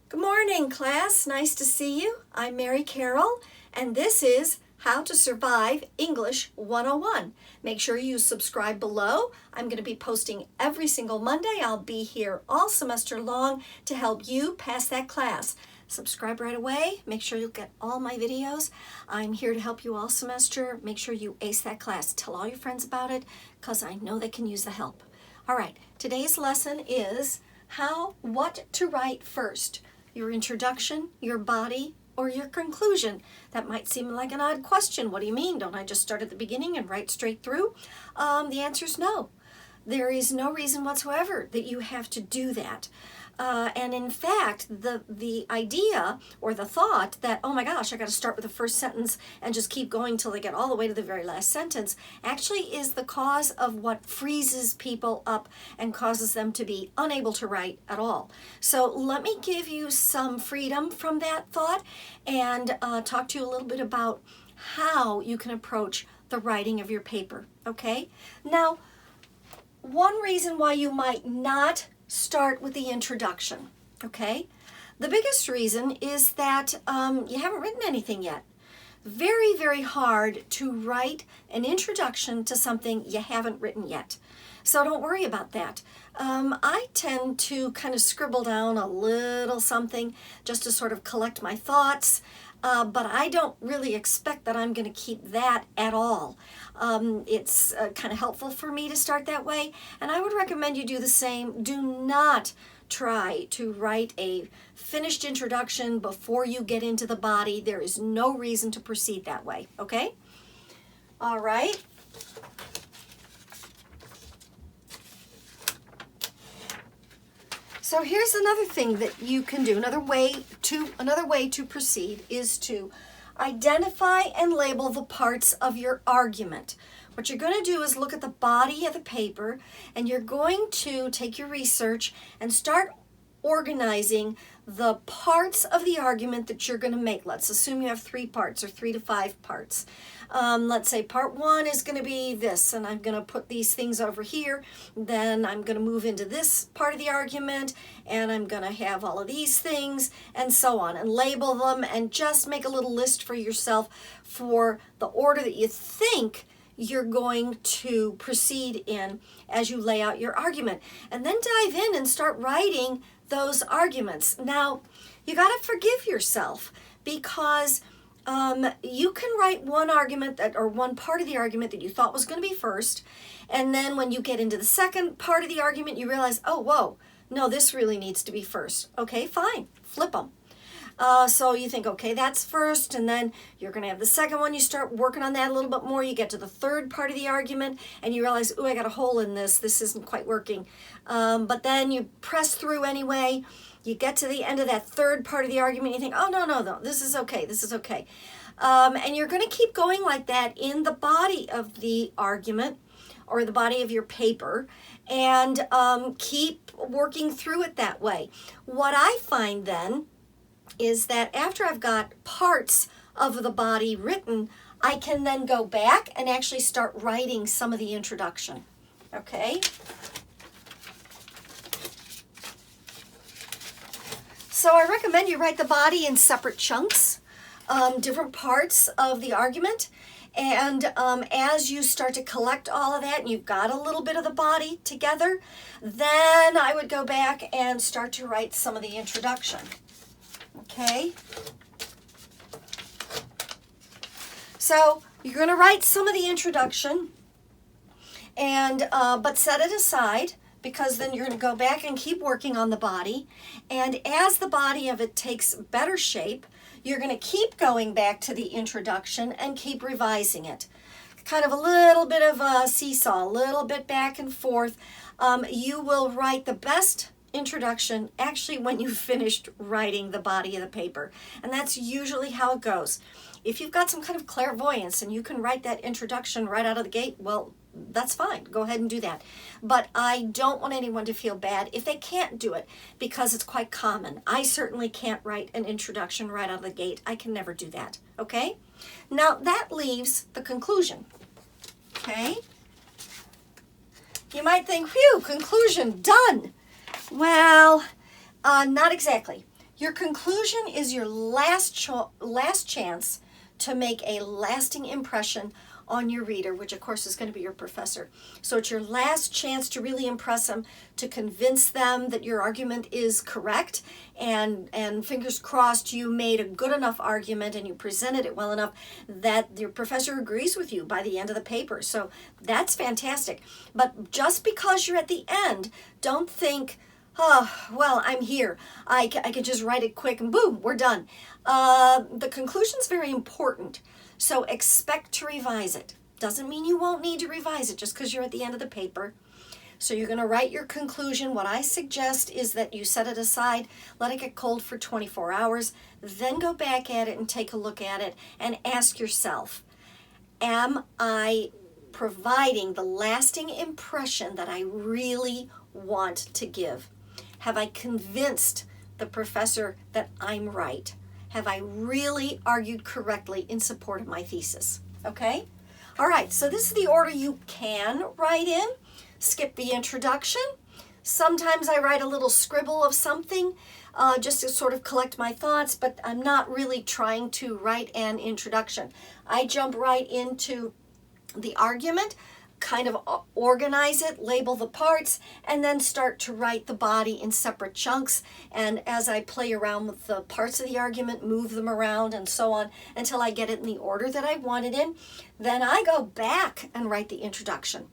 Good morning, class. Nice to see you. I'm Mary Carroll, and this is How to Survive English 101. Make sure you subscribe below. I'm going to be posting every single Monday. I'll be here all semester long to help you pass that class. Subscribe right away. Make sure you'll get all my videos. I'm here to help you all semester. Make sure you ace that class. Tell all your friends about it because I know they can use the help. All right, today's lesson is what to write first. Your introduction, your body, or your conclusion. That might seem like an odd question. What do you mean? Don't I just start at the beginning and write straight through? The answer is no. There is no reason whatsoever that you have to do that. And in fact, the idea or the thought that, oh my gosh, I got to start with the first sentence and just keep going till they get all the way to the very last sentence, actually is the cause of what freezes people up and causes them to be unable to write at all. So let me give you some freedom from that thought and talk to you a little bit about how you can approach the writing of your paper, okay? Now, one reason why you might not start with the introduction, okay? The biggest reason is that you haven't written anything yet. Very, very hard to write an introduction to something you haven't written yet. So don't worry about that. I tend to kind of scribble down a little something just to sort of collect my thoughts. But I don't really expect that I'm going to keep that at all. It's kind of helpful for me to start that way, and I would recommend you do the same. Do not try to write a finished introduction before you get into the body. There is no reason to proceed that way, okay? All right. So here's another thing that you can do. Another way to proceed is to identify and label the parts of your argument. What you're going to do is look at the body of the paper, and you're going to take your research and start organizing the parts of the argument that you're going to make. Let's assume you have 3 parts or 3 to 5 parts. Let's say part 1 is going to be this, and I'm going to put these things over here. Then I'm going to move into this part of the argument, and I'm going to have all of these things, and so on, and label them, and just make a little list for yourself for the order that you think you're going to proceed in as you lay out your argument. And then dive in and start writing those arguments. Now, you got to forgive yourself because you can write one argument or one part of the argument that you thought was going to be first, and then when you get into the second part of the argument, you realize, oh, whoa, no, this really needs to be first. Okay, fine, flip them. So you think, okay, that's first, and then you're going to have the second one. You start working on that a little bit more. You get to the third part of the argument, and you realize, oh, I got a hole in this. This isn't quite working. But then you press through anyway. You get to the end of that third part of the argument. You think, oh, no, this is okay. This is okay. And you're going to keep going like that in the body of the argument or the body of your paper, and keep working through it that way. What I find then is that after I've got parts of the body written, I can then go back and actually start writing some of the introduction, okay? So I recommend you write the body in separate chunks, different parts of the argument, and as you start to collect all of that and you've got a little bit of the body together, then I would go back and start to write some of the introduction. Okay, so you're going to write some of the introduction, and but set it aside because then you're going to go back and keep working on the body. And as the body of it takes better shape, you're going to keep going back to the introduction and keep revising it. Kind of a little bit of a seesaw, a little bit back and forth. You will write the best introduction actually when you've finished writing the body of the paper, and that's usually how it goes. If you've got some kind of clairvoyance and you can write that introduction right out of the gate, well, that's fine. Go ahead and do that. But I don't want anyone to feel bad if they can't do it, because it's quite common. I certainly can't write an introduction right out of the gate. I can never do that. Okay? Now that leaves the conclusion. Okay? You might think, phew, conclusion, done. Well, not exactly. Your conclusion is your last chance to make a lasting impression on your reader, which of course is going to be your professor. So it's your last chance to really impress them, to convince them that your argument is correct, and fingers crossed you made a good enough argument and you presented it well enough that your professor agrees with you by the end of the paper. So that's fantastic. But just because you're at the end, don't think, oh, well, I'm here. I can just write it quick and boom, we're done. The conclusion's very important. So expect to revise it. Doesn't mean you won't need to revise it just because you're at the end of the paper. So you're going to write your conclusion. What I suggest is that you set it aside, let it get cold for 24 hours, then go back at it and take a look at it and ask yourself, am I providing the lasting impression that I really want to give? Have I convinced the professor that I'm right? Have I really argued correctly in support of my thesis? Okay? All right, so this is the order you can write in. Skip the introduction. Sometimes I write a little scribble of something just to sort of collect my thoughts, but I'm not really trying to write an introduction. I jump right into the argument, kind of organize it, label the parts, and then start to write the body in separate chunks. And as I play around with the parts of the argument, move them around and so on until I get it in the order that I want it in, then I go back and write the introduction.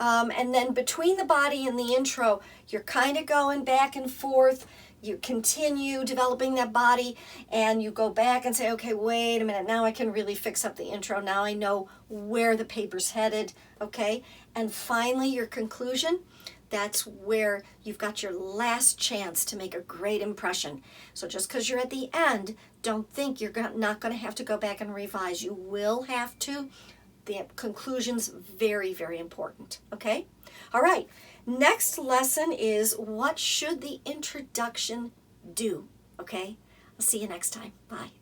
And then between the body and the intro, you're kind of going back and forth. You continue developing that body and you go back and say, okay, wait a minute, now I can really fix up the intro. Now I know where the paper's headed, okay? And finally, your conclusion, that's where you've got your last chance to make a great impression. So just because you're at the end, don't think you're not going to have to go back and revise. You will have to. The conclusion's very, very important, okay? All right, next lesson is what should the introduction do, okay? I'll see you next time. Bye.